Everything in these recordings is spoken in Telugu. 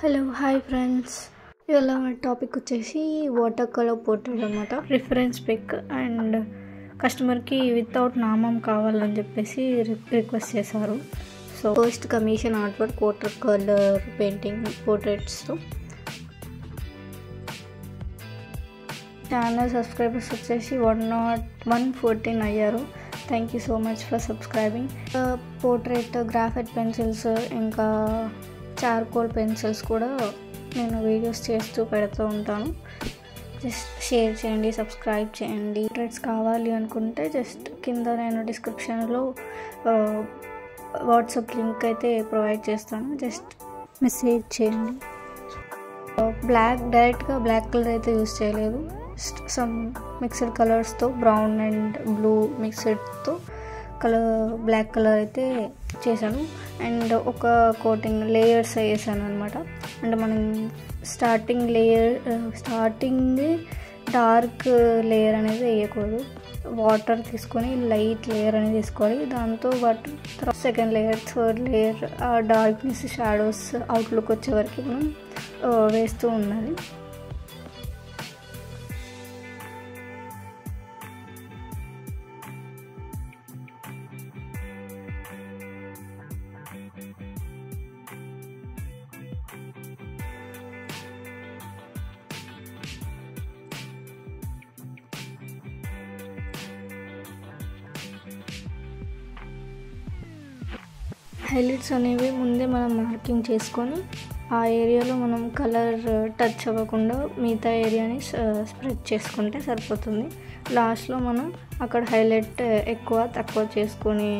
హలో హాయ్ ఫ్రెండ్స్, ఇవాళ టాపిక్ వచ్చేసి వాటర్ కలర్ పోర్ట్రేట్ అనమాట. రిఫరెన్స్ పిక్ అండ్ కస్టమర్కి వితౌట్ నామం కావాలని చెప్పేసి రిక్వెస్ట్ చేశారు. So first commission art work water colour painting పోర్ట్రేట్స్తో. ఛానల్ సబ్స్క్రైబర్స్ వచ్చేసి 114 అయ్యారు. Thank you so much for subscribing. Portrait graphite pencils ఇంకా చార్కోల్ పెన్సిల్స్ కూడా నేను వీడియోస్ చేస్తూ పెడుతూ ఉంటాను. జస్ట్ షేర్ చేయండి, సబ్స్క్రైబ్ చేయండి. పోర్ట్రేట్స్ కావాలి అనుకుంటే జస్ట్ కింద నేను డిస్క్రిప్షన్లో వాట్సాప్ లింక్ అయితే ప్రొవైడ్ చేస్తాను, జస్ట్ మెసేజ్ చేయండి. డైరెక్ట్గా బ్లాక్ కలర్ అయితే యూస్ చేయలేదు. జస్ట్ సమ్ మిక్స్డ్ కలర్స్తో బ్రౌన్ అండ్ బ్లూ మిక్స్డ్తో బ్లాక్ కలర్ అయితే చేశాను. అండ్ ఒక కోటింగ్ లేయర్స్ వేసాను అనమాట. అంటే మనం స్టార్టింగ్ డార్క్ లేయర్ అనేది వేయకూడదు. వాటర్ తీసుకొని లైట్ లేయర్ అనేది తీసుకోవాలి. దాంతో పాటు సెకండ్ లేయర్, థర్డ్ లేయర్ ఆ డార్క్నెస్, షాడోస్, అవుట్లుక్ వచ్చే వరకు మనం వేస్తూ ఉండాలి. హైలైట్స్ అనేవి ముందే మనం మార్కింగ్ చేసుకొని ఆ ఏరియాలో మనం కలర్ టచ్ అవ్వకుండా మిగతా ఏరియాని స్ప్రెడ్ చేసుకుంటే సరిపోతుంది. లాస్ట్లో మనం అక్కడ హైలైట్ ఎక్కువ తక్కువ చేసుకునే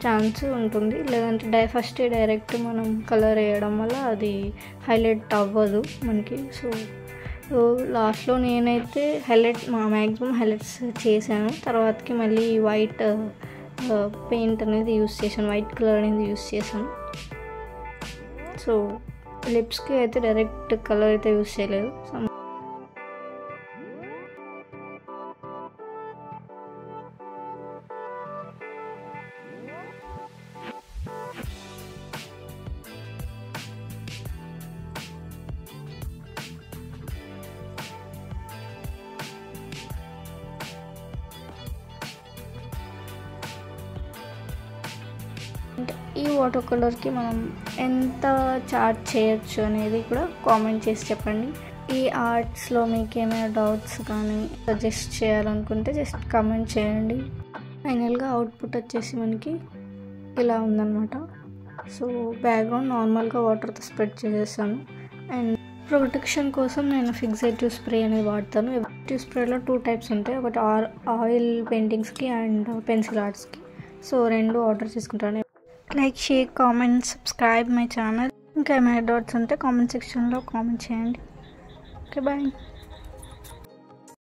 ఛాన్స్ ఉంటుంది. లేదంటే ఫస్ట్ డైరెక్ట్ మనం కలర్ వేయడం వల్ల అది హైలైట్ అవ్వదు మనకి. సో లాస్ట్లో నేనైతే మ్యాక్సిమం హైలైట్స్ చేశాను. తర్వాతకి మళ్ళీ వైట్ పెయింట్ అనేది యూస్ చేశాను, వైట్ కలర్ అనేది యూస్ చేశాను. సో లిప్స్కి అయితే డైరెక్ట్ కలర్ అయితే యూస్ చేయలేదు. ఈ వాటర్ కలర్కి మనం ఎంత చార్జ్ చేయొచ్చు అనేది కూడా కామెంట్ చేసి చెప్పండి. ఈ ఆర్ట్స్లో మీకు ఏమైనా డౌట్స్ కానీ సజెస్ట్ చేయాలనుకుంటే జస్ట్ కామెంట్ చేయండి. ఫైనల్గా అవుట్పుట్ వచ్చేసి మనకి ఇలా ఉందన్నమాట. సో బ్యాక్గ్రౌండ్ నార్మల్గా వాటర్తో స్ప్రెడ్ చేసేసాను. అండ్ ప్రొటెక్షన్ కోసం నేను ఫిక్సేటివ్ స్ప్రే అనేది వాడతాను. ఫిక్సేటివ్ స్ప్రేలో 2 టైప్స్ ఉంటాయి, ఒకటి ఆయిల్ పెయింటింగ్స్కి అండ్ పెన్సిల్ ఆర్ట్స్కి. సో 2 ఆర్డర్ చేసుకుంటాను. Like, share, comment, subscribe my channel. ఇంకా ఏమైనా డౌట్స్ ఉంటే కామెంట్ సెక్షన్లో కామెంట్ చేయండి. Okay, bye.